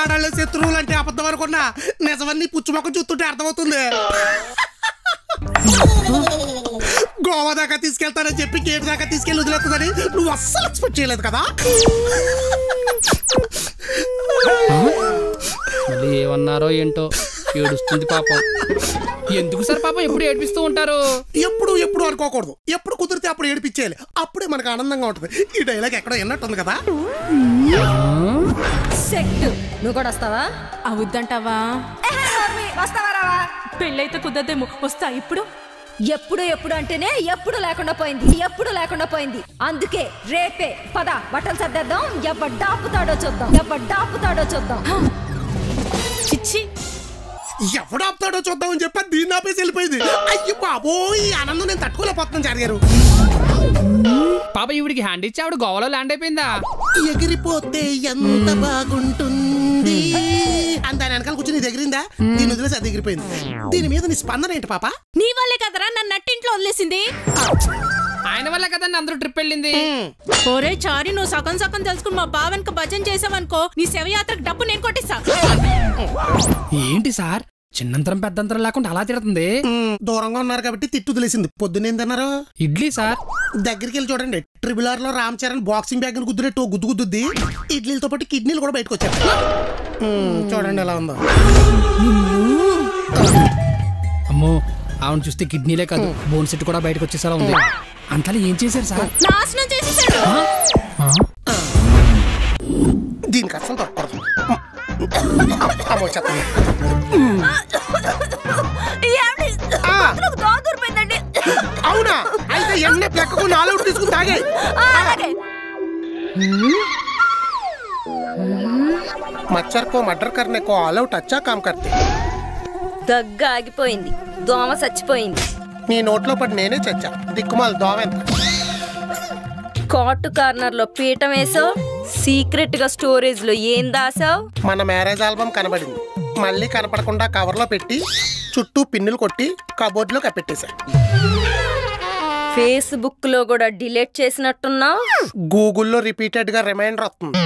ఆడాళ్ళ శత్రువులు అంటే అబద్ధం అనుకున్నా నిజమని పుచ్చుమొక్క చూస్తుంటే అర్థమవుతుంది. గోవా దాకా తీసుకెళ్తానని చెప్పి గేట్ దాకా తీసుకెళ్ళి వదిలేస్తుందని నువ్వు అస్సలు ఎక్స్పెక్ట్ చేయలేదు కదా. మళ్ళీ ఏమన్నారో ఏంటో ఏడుస్తుంది పాపం. ఎందుకు సార్ పాపం ఎప్పుడు ఏడిపిస్తూ ఉంటారు? ఎప్పుడు అనుకోకూడదు, ఎప్పుడు కుదిరితే అప్పుడు ఏడిపించేయాలి, అప్పుడే మనకు ఆనందంగా ఉంటుంది. ఈ డైలాగ్ ఎక్కడో విన్నట్టుంది కదా. నువ్వు కూడా వస్తావా? అవుద్దంటావా? పెళ్ళైతే కుదరదేమో. వస్తా. ఇప్పుడు ఎప్పుడు అంటేనే ఎప్పుడు లేకుండా పోయింది. అందుకే రేపే పద బట్టలు సర్దేద్దాం. ఎవడ్డాపుతాడో చూద్దాం. చిచ్చి, ఎవడాపుతాడో చూద్దాం అని చెప్పి దీన్ని ఆపేసి వెళ్ళిపోయింది. అయ్యో బాబోయ్, ఆనందం నేను తట్టుకోలేకపోతున్నాను జరిగారు. పాప ఈవిడికి హ్యాండ్ ఇచ్చి ఆవిడ గోవాలో ల్యాండ్ అయిపోయిందా? ఎగిరిపోతే ఎంత బాగుంటుంది అని దాని వెనకాల కూర్చొని దగ్గరిందా? దీని వదిలేసి అది ఎగిరిపోయింది. దీని మీద నీ స్పందన ఏంటి పాప? నీ వల్లే కదరా నన్ను నట్టింట్లో వదిలేసింది. ఆయన వల్ల కదండి అందరూ ట్రిప్ వెళ్ళింది. ఒరే చారి, నువ్వు సగం తెలుసుకుని మా బావన్కి భజన చేసావనుకో, నీ శవయాత్రకు డబ్బు నేను కొట్టిస్తా. ఏంటి సార్ చిన్నంతరం పెద్దంతరం లేకుండా అలా తిడుతుంది? దూరంగా ఉన్నారు కాబట్టి తిట్టు తెలిసింది. పొద్దునేందన్నారు? ఇడ్లీ సార్. దగ్గరికి వెళ్ళి చూడండి, ట్రిబుల్ లో రామ్ చరణ్ బాక్సింగ్ బ్యాగ్ గుద్దునట్టు గుద్దుద్ది. ఇడ్లీలతో పాటు కిడ్నీలు కూడా బయటకు వచ్చారు. చూడండి ఎలా ఉందో. అమ్మో, ఆవిడ చూస్తే కిడ్నీలే కాదు బోన్ సెట్ కూడా బయటకు వచ్చేసలా ఉంది. అంతలా ఏం చేశారు సార్? నాశనం చేసేసాడు. దీనికి అసలు దొరకదు. అవునా? అయితే ఎన్న ప్లెక్కకు 4 తీసుకుని తాగే. मच्छर को मर्डर करने को ऑल आउट अच्छा काम करते. దగ్గ ఆగిపోయింది, దోమ చచ్చిపోయింది. నీ నోట్లో పడి నేనే చచ్చా. దిక్కుమాల దోమ ఎంత. కాటు కార్నర్ లో పీఠం వేసావు, సీక్రెట్ గా స్టోరేజ్ లో ఏం దాసావు? మన మ్యారేజ్ ఆల్బమ్ కనబడింది. మళ్ళీ కనపడకుండా కవర్ లో పెట్టి చుట్టూ పిన్నులు కొట్టి కబోర్డ్ లో కప్పెట్టేశా. ఫేస్బుక్ లో కూడా డిలీట్ చేసినట్టున్నావు. గూగుల్లో రిపీటెడ్ గా రిమైండర్ వస్తుంది.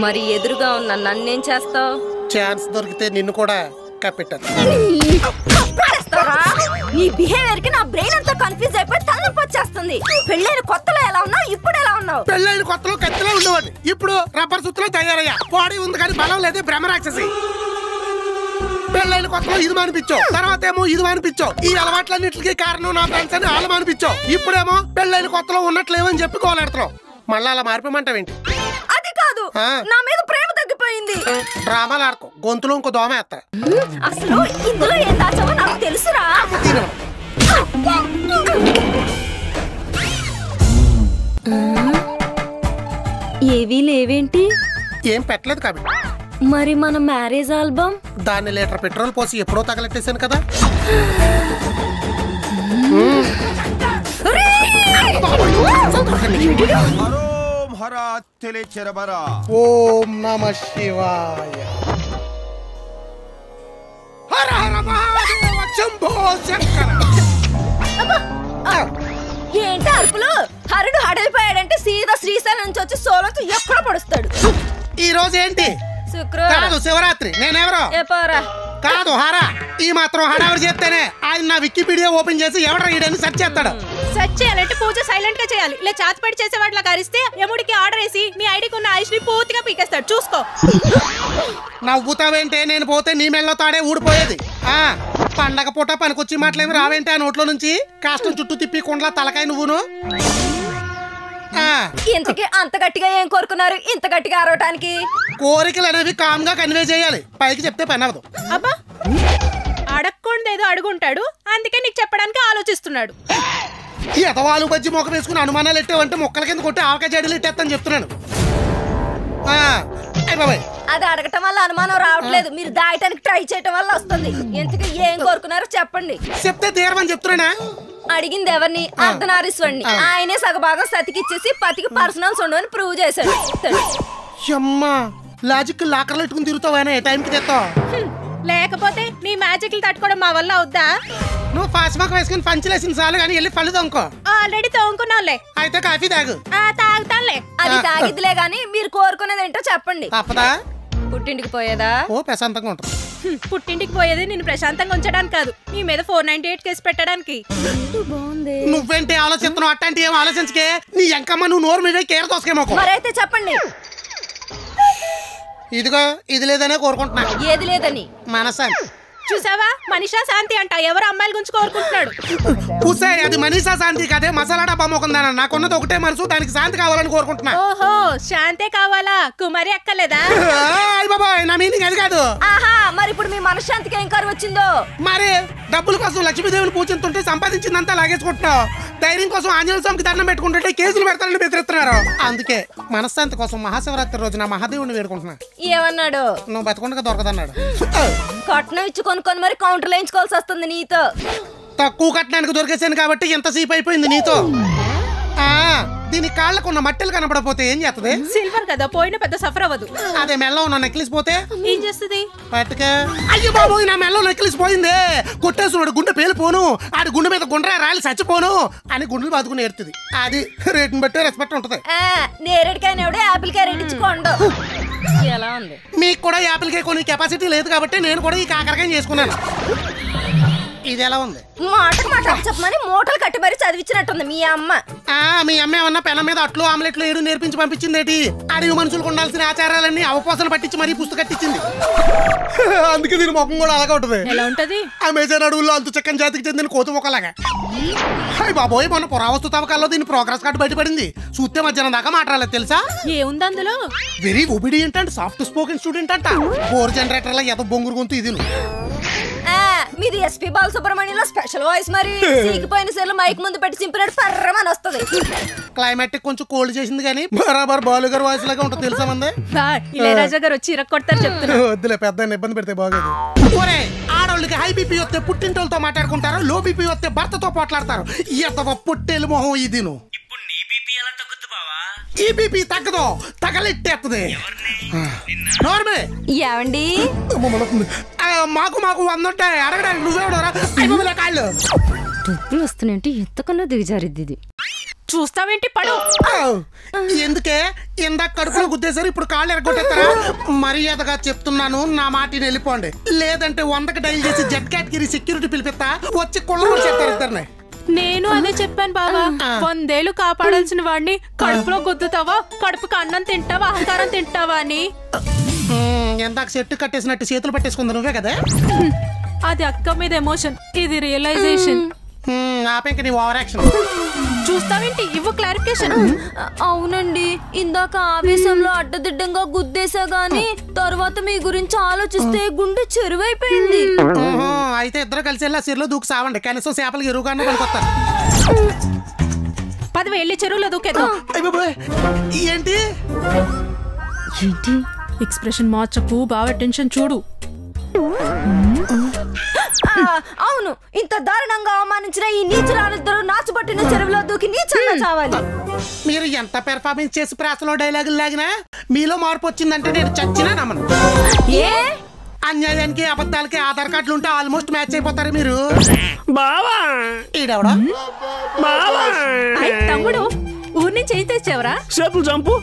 మరి ఎదురుగా ఉన్న నన్నేం చేస్తావు? ఛాన్స్ దొరికితే నిన్ను కూడా కప్పెట్టాను. నీ బిహేవియర్ కి నా బ్రెయిన్ అంతా కన్ఫ్యూజ్ అయిపోయి తలనొప్పి వచ్చేస్తుంది. పెళ్ళైన కొత్తలో ఎలా ఉన్నావు, ఇప్పుడు ఎలా ఉన్నావు? పెళ్ళైన కొత్తలో కత్తిలో ఉండేవాడిని, ఇప్పుడు రబ్బర్ సుత్తులో తయారయ్యా. బాడీ ఉంది కానీ బలం లేదు, భ్రమరాక్షసి. పెళ్ళైన కొత్తలో ఇది మానిపించావు, తర్వాత ఏమో ఇది మానిపించావు. ఈ అలవాట్లన్నింటికి కారణం నా ఫ్రెండ్స్ అని వాళ్ళు మానిపించావు. ఇప్పుడేమో పెళ్ళైన కొత్తలో ఉన్నట్లేమని చెప్పి కోలాడుతున్నావు. మళ్ళీ అలా మారిపోమంటావేంటి? అది కాదు, నా మీద ప్రేమ తగ్గిపోయింది. డ్రామాలు ఆడుకో, గొంతులో ఇంకో దోమ వేస్తా. అసలు ఇందులో ఏం దాచావో నాకు తెలుసురా. ఏవీ లేవేంటి? ఏం పెట్టలేదు కాబట్టి. మరి మన మ్యారేజ్ ఆల్బమ్? దాన్ని లీటర్ పెట్రోల్ పోసి ఎప్పుడో తగలెట్టేశాను కదా. ఓం నమః శివాయ. హర హర మహాదేవ శంభో శంకర. ఏంటి అరుపులు? హరుడు హడలిపోయాడంటే సీదా శ్రీశైలం నుంచి వచ్చి సోలంతో ఎక్కడ పడుస్తాడు. ఈ రోజు ఏంటి? శుక్రవారం. శివరాత్రి. నేనెవరో కాదు హారా. ఈ మాత్రం హడావిడి చేస్తేనే ఆయన నా వికీపీడియా ఓపెన్ చేసి ఎవడ రీడని సెర్చ్ చేస్తాడు. సెర్చ్ చేయాలంటే పూజ సైలెంట్ గా చేయాలి. ఇలా చాతిపడి చేసేవాళ్ళ కరిస్తే యముడికి ఆర్డర్ వేసి నీ ఐడికి ఉన్న ఆయుష్ ని పూర్తిగా పీకేస్తాడు. చూసుకో. నవ్వుతావేంటే? నేను పోతే నీ మెళ్ళో తాడే ఊడిపోయేది. పండగ పూట పనికొచ్చి మాటలేమి రావేంటే ఆ నోట్లో నుంచి? కాష్టం చుట్టూ తిప్పి కుండలా తలకాయ నువ్వును. ఇంతకీ అంత గట్టిగా ఏం కోరుకున్నారు ఇంత గట్టిగా అరవటానికి? కోరికలు అనేవి కామ్ గా కన్వే చేయాలి, పైకి చెప్తే పని అవ్వదు. అబ్బా, అడగకూడదేదో అడుగుంటాడు, అందుకే నీకు చెప్పడానికి ఆలోచిస్తున్నాడు. ఎదవాలు బజ్జి మొక్క వేసుకుని అనుమానాలు ఎట్టేవంటే మొక్కల కింద కొట్టి ఆవకాయ జడలు ఎట్టేస్తాను చెప్తున్నాను. అది అడగటం వల్ల అనుమానం రావట్లేదు, మీరు దాయటానికి ట్రై చేయటం వల్ల వస్తుంది. ఇంతకీ ఏం కోరుకున్నారో చెప్పండి. చెప్తే తీరమని చెప్తున్నానా? అడిగింది ఎవరిని? అర్ధనారీశ్వరుని. ఆయనే సగభాగం సతికిచ్చేసి పతికి పర్సనల్స్ ఉండవని ప్రూవ్ చేశాడు. లాజిక్ లాకర్లు పెట్టుకుని తిరుగుతావా? ఏ టైంకి తెస్తావు? లేకపోతే నీ మ్యాజిక్లు తట్టుకోవడం మా వల్ల అవుద్దా? నువ్వు ఫాస్మాక్ వేసుకుని పంచలేసిన చాలు కానీ వెళ్ళి పళ్ళు తొంకో. ఆల్రెడీ తోముకున్నావులే. అయితే కాఫీ తాగు. తాగుతానులే. అది తాగిద్దిలే గాని మీరు కోరుకునేది ఏంటో చెప్పండి. తప్పదా? పుట్టింటికి పోయేదా? ఓ ప్రశాంతంగా ఉంటుంది. పుట్టింటికి పోయేది నిన్ను ప్రశాంతంగా ఉంచడానికి కాదు, నీ మీద 498 కేసు పెట్టడానికి. బాగుంది. నువ్వేంటి ఆలోచిస్తున్నావు? అట్లాంటి ఏం ఆలోచించకే. నీ ఎంకమ్మ నువ్వు నోరు మీద కేర దోసకేమోకో. మరైతే చెప్పండి. ఇదిగో ఇది లేదనే కోరుకుంటున్నా. ఏది లేదని? మనశాంతి. చూసావా, మనీషా శాంతి అంట. ఎవరు అమ్మాయిల గురించి కోరుకుంటున్నాడు? పూసే అది మనీషా శాంతి కదే, మసాలా డబ్బా మోకుందాన. నాకున్నది ఒకటే మనసు, దానికి శాంతి కావాలని కోరుకుంటున్నా. ఓహో, శాంతే కావాలా? కుమారి అక్కలేదా? అయ్య బాబాయ్, నా మీనింగ్ అది కాదు. ఆహా, మరి ఇప్పుడు మీ మనశ్శాంతికి ఏం కరువు వచ్చిందో? మరి డబ్బుల కోసం లక్ష్మీదేవిని పూజిస్తుంటే సంపాదించిందంతా లాగేసుకుంటున్నావు. ధైర్యం కోసం ఆంజనేయ స్వామికి దండం పెట్టుకుంటుంటే కేసులు పెడతానని బెదిరిస్తున్నారు. అందుకే మనశ్శాంతి కోసం మహాశివరాత్రి రోజున మహాదేవుని వేడుకుంటున్నా. ఏమన్నాడు? నువ్వు బతకుండా దొరకదన్నాడు. కట్నం ఇచ్చి కొనుక్కొని మరి కౌంటర్లో వేయించుకోవాల్సి వస్తుంది నీతో. తక్కువ కట్టడానికి దొరికేసాను కాబట్టి ఎంతసేపు అయిపోయింది నీతో. దీని కాళ్ళకున్న మట్టెలు కనపడపోతే ఏం చేస్తుంది? సిల్వర్ కదా, పోయిన పెద్ద సఫర్ అవ్వదు. అదే మెల్లో ఉన్న నెక్లెస్ పోతే ఏం చేస్తుంది? పట్టుక. అయ్యో బాబోయ్, నా మెల్లో నెక్లెస్ పోయిందే. కొట్టేస్తున్నాడు, గుండె పేలిపోను, ఆడి గుండె మీద గుండ్రా రాలి చచ్చిపోను అని గుండెలు బాదుకుని ఏడుతుంది. అది రేటుని బట్టి రెస్పెక్ట్ ఉంటది. నేరేడుకాయని ఎవడే యాపిల్ కాయ రేట్ ఇచ్చుకోండు. ఎలా ఉంది? మీకు కూడా యాపిల్ కాయ కొనే కెపాసిటీ లేదు కాబట్టి నేను కూడా ఈ కాకరకాయ చేసుకున్నాను. ఇది ఎలా ఉంది? మాటకు మాట చెప్పమని మూటలు కట్టి మరీ చదివించినట్టుంది మీ అమ్మ. మీ అమ్మ ఏమన్నా పెనం మీద అట్లు ఆమ్లెట్లు ఏడు నేర్పించి పంపించిందేటి? అడవి మనుషులకు ఉండాల్సిన ఆచారాలన్నీ అవపోసలు పట్టించి మరీ పుస్తకం కట్టించింది. అందుకే దీని ముఖం కూడా అలాగే ఉంటది. ఎలా ఉంటది? అమెజాన్ అడవుల్లో అంతు చక్కని జాతికి చెందిన కోతి మొక్కలాగా. హాయ్ బాబోయ్, మొన్న పురావస్తు తవ్వకాల్లో దీని ప్రోగ్రెస్ కార్డు బయటపడింది. చూస్తే మధ్యాహ్నం దాకా మాట్లాడలేదు తెలుసా? ఏముంది అందులో? Very obedient and soft spoken student అంట. 4 జనరేటర్ల ఎద బొంగురు గొంతు ఇది. మీది ఎస్పీ బాలసుబ్రహ్మణ్యంలో స్పెషల్ వాయిస్. మరి సీకిపోయిన సెల్ మైక్ ముందు పెట్టి సింపినట్టు పర్రమని వస్తుంది. క్లైమాటిక్ కొంచెం కోల్డ్ చేసింది కానీ బరాబర్ బాలుగారు వాయిస్ లాగా ఉంటుంది తెలుసా మంది. ఇళయరాజా గారు వచ్చి ఇరక్కొడతారు చెప్తున్నా. వద్దులే, పెద్ద ఇబ్బంది పెడితే బాగోదు. ఆడవాళ్ళకి హై బీపీ వస్తే పుట్టింటోళ్ళతో మాట్లాడుకుంటారు, లో బీపీ వస్తే భర్తతో పోట్లాడతారు. ఎంతవ పుట్టేలు మొహం ఇది. ఈ బీపీ తగ్గదు, తగలెట్టేస్తుంది. ఏమండి, మాకు 100 ఉంటాయి అడగడానికి. నువ్వేవడరా కాళ్ళు డబ్బులు వస్తున్నాయంటే ఎంతకన్నా దిగజారిద్ది ఇది. చూస్తావేంటి? పడు. ఎందుకే ఇందాక కడుపులో గుద్దేశారు, ఇప్పుడు కాళ్ళు ఎరగొట్టేస్తారా? మర్యాదగా చెప్తున్నాను, నా మాటిని వెళ్ళిపోండి. లేదంటే 100కి డైల్ చేసి జెడ్ కేటగిరీ సెక్యూరిటీ పిలిపిస్తా, వచ్చి కొళ్ళ చెప్తారు ఇద్దరిని. నేను అదే చెప్పాను బావా. 100 ఏళ్ళు కాపాడాల్సిన వాడిని కడుపులో గుద్దుతావా, కడుపుకి అన్నం తింటావా, అహంకారం తింటావా అని. ఎందాక చెట్టు కట్టేసినట్టు చేతులు పట్టేసుకుంది నువ్వే కదా. అది అక్క మీద ఎమోషన్, ఇది రియలైజేషన్. ఆపేంక నీ ఓవర్ యాక్షన్. చూస్తావేంటి? ఇవ్వు క్లారిఫికేషన్. అవునండి, ఇందాక ఆవేశంలో అడ్డదిడ్డంగా గుద్దేశా గానీ తర్వాత మీ గురించి ఆలోచిస్తే గుండె చెరువైపోయింది. అయితే ఇద్దరు కలిసి వెళ్ళి ఆ చెరువులో దూకు సావండి, కనీసం చేపలకి ఎరువుగానే పనికొస్తారు. 10 వెళ్ళి చెరువులో దూకేద్దాం. ఏంటి ఏంటి ఎక్స్ప్రెషన్ మార్చకు, బాగా టెన్షన్ చూడు. అవును, ఇంత దారుణంగా అవమానించిన ఈ నీచురాలిద్దరూ నాచుపట్టిన చెరువులో దూకి నీచంగా చావాలి. మీరు ఎంత పెర్ఫార్మెన్స్ చేసి ప్రాసలో డైలాగులు లాగినా మీలో మార్పు వచ్చిందంటే నేను చచ్చినా నమ్మను. ఏ అన్యాయానికి అబద్ధాలకి ఆధార్ కార్డులు ఉంటే ఆల్మోస్ట్ మ్యాచ్ అయిపోతారు మీరు. బావా ఈడెవడా? బావా తమ్ముడు, ఊరి నుంచి ఏం తెచ్చావరా? చేతులు చంపు.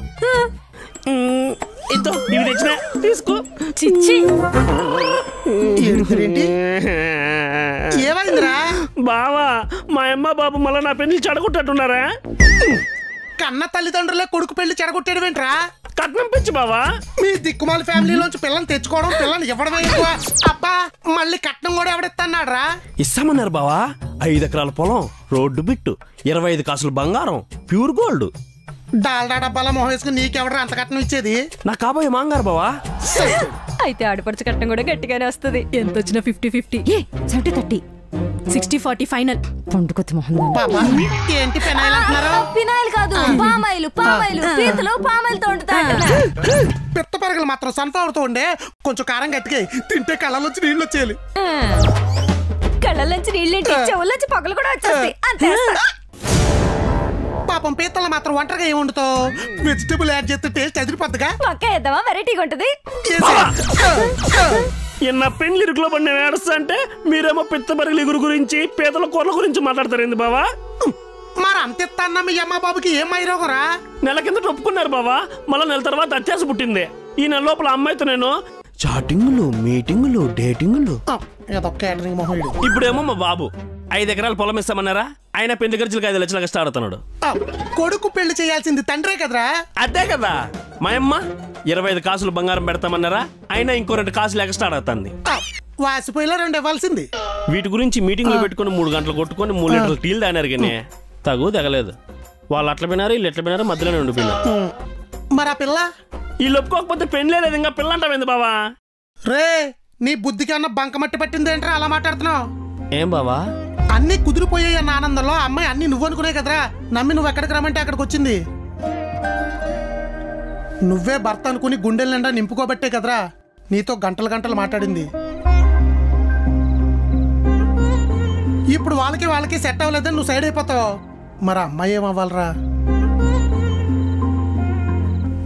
ఇంతో ఇవి తెచ్చినా తీసుకో. చిచ్చి, ఏమైందిరా? బావా మా అమ్మ బాబు మళ్ళీ నా పెళ్లి చెడగొట్టట్టున్నారా? కన్న తల్లిదండ్రులే కొడుకు పెళ్లి చెడగొట్టేడువేంట్రా? కట్నం పిచ్చి బావా. మీ దిక్కుమాల ఫ్యామిలీలోంచి పిల్లల్ని తెచ్చుకోవడం, పిల్లల్ని ఇవ్వడమే ఎక్కువ. అబ్బా, మళ్ళీ కట్నం కూడా ఎవడెత్తన్నాడు రా? ఇస్తామన్నారు బావా. 5 ఎకరాల పొలం, రోడ్డు బిట్టు, 25 కాసులు బంగారం, ప్యూర్ గోల్డ్. డాల్డా డబ్బాల మొహం వేసుకుని నీకెవడరా అంత కట్నం ఇచ్చేది? నా కాబోయే మాంగారు బావా. అయితే ఆడపడుచు కట్నం కూడా గట్టిగానే వస్తుంది. ఎంత వచ్చినా 50-50. 70-30, 60-40 ఫైనల్. పండుకొత్తి మొహం. పాపా ఏంటి పెనాయిల్ అంటున్నారు? పినాయిల్ కాదు, పామాయిలు. పీతలు పామాయిలతో పిత్త పరగలు మాత్రం సన్ఫ్లవర్ తో ఉండే. కొంచెం కారం గట్టిగా తింటే కళ్ళలోంచి నీళ్ళు వచ్చేయాలి. కళ్ళలోంచి నీళ్ళేంటి, చెవుల్లోంచి పగలు కూడా వచ్చేస్తాయి. అంతే. పాపం పీతలు మాత్రం ఒంటరిగా ఏమి వండుతావు? వెజిటబుల్ యాడ్ చేస్తే టేస్ట్ అదిరిపోద్దిగా. పక్క వేద్దామా, వెరైటీగా ఉంటది. ఎన్న పెళ్లి ఇరుకులో పడిన ఏడుస్తా అంటే మీరేమో పిత్తబరిగిలి ఇగురు గురించి పీతల కూరల గురించి మాట్లాడతారేంది బావా? మరి అంత ఇస్తాన్న మీ అమ్మ బాబుకి ఏం మైరోగరా? నెల కింద ఒప్పుకున్నారు బావా, మళ్ళీ నెల తర్వాత అత్యాస పుట్టింది. ఈ నెల లోపల అమ్మాయితో నేను చాటింగ్లు, మీటింగులు, డేటింగులు. ఇప్పుడేమో మా బాబు 5 ఎకరాల పొలం ఇస్తామన్నారా, ఆయన పెళ్లి ఖర్చులకు 5 లక్షలు ఎక్స్ట్రా ఆడుతున్నాడు. కొడుకు పెళ్లి చేయాల్సింది తండ్రే కదరా? అదే కదా. మా అమ్మ 25 కాసులు బంగారం పెడతామన్నారా, అయినా ఇంకో 2 కాసులు ఎక్స్ట్రా ఆడుతుంది. వాసిపోయిలో 2 ఇవ్వాల్సింది. వీటి గురించి మీటింగ్లు పెట్టుకుని 3 గంటలు కొట్టుకొని 3 లీటర్లు టీలు తాగినారు కానీ తగు తెగలేదు. వాళ్ళు అట్లా పోయినారు, వీళ్ళు ఎట్లా పోయినారు, మధ్యలోనే ఉండిపోయినారు. మరి ఆ పిల్ల వీళ్ళు ఒప్పుకోకపోతే పెళ్లే లేదు, ఇంకా పిల్ల అంటావేంది బావా? రే నీ బుద్ధికి అన్న బంకమట్టి పట్టింది ఏంట్రా అలా మాట్లాడుతున్నావు? ఏం బావా? అన్ని కుదిరిపోయాయి అన్న ఆనందంలో అమ్మాయి అన్ని నువ్వు అనుకునే కదరా నమ్మి నువ్వు ఎక్కడికి రమ్మంటే అక్కడికి వచ్చింది. నువ్వే భర్త అనుకుని గుండెల నిండా నింపుకోబట్టే కదరా నీతో గంటలు గంటలు మాట్లాడింది. ఇప్పుడు వాళ్ళకి సెట్ అవ్వలేదని నువ్వు సైడ్ అయిపోతావు. మరి అమ్మాయి ఏమవ్వాలరా?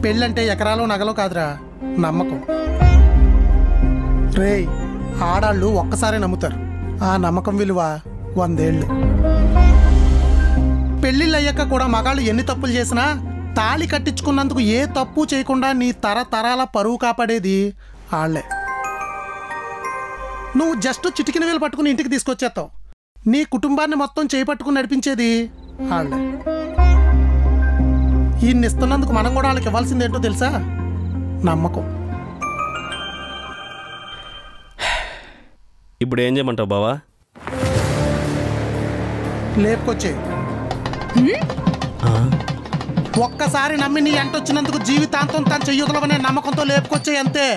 పెళ్ళంటే ఎకరాలో నగలో కాదురా, నమ్మకం. రే ఆడాళ్ళు ఒక్కసారే నమ్ముతారు, ఆ నమ్మకం విలువ 100 ఏళ్ళు. పెళ్ళిళ్ళు అయ్యాక కూడా మగాళ్ళు ఎన్ని తప్పులు చేసినా తాళి కట్టించుకున్నందుకు ఏ తప్పు చేయకుండా నీ తరతరాల పరువు కాపాడేది ఆళ్లే. నువ్వు జస్ట్ చిటికిన వేలు పట్టుకుని ఇంటికి తీసుకొచ్చేస్తావు, నీ కుటుంబాన్ని మొత్తం చేపట్టుకుని నడిపించేది ఆళ్లే. ఈయన్ని ఇస్తున్నందుకు మనం కూడా వాళ్ళకి ఇవ్వాల్సింది ఏంటో తెలుసా? నమ్మకం. ఇప్పుడు ఏం చేయమంటావు బావా? లేపుకొచ్చే. ఒక్కసారి నమ్మి నీ ఎంటొచ్చినందుకు జీవితాంతం తను చెయ్యగలవనే నమ్మకంతో లేపుకొచ్చే అంతే.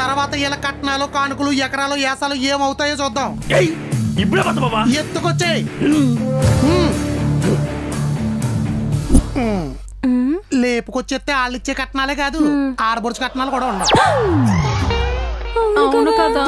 తర్వాత ఇలా కట్నాలు, కానుకలు, ఎకరాలు, ఏసాలు ఏమవుతాయో చూద్దాం. ఇప్పుడే బాబా ఎత్తుకొచ్చే. లేపుకొచ్చేస్తే వాళ్ళు ఇచ్చే కట్నాలే కాదు, ఆడబొడుచు కట్నాలు కూడా ఉండవు. అవును కదా.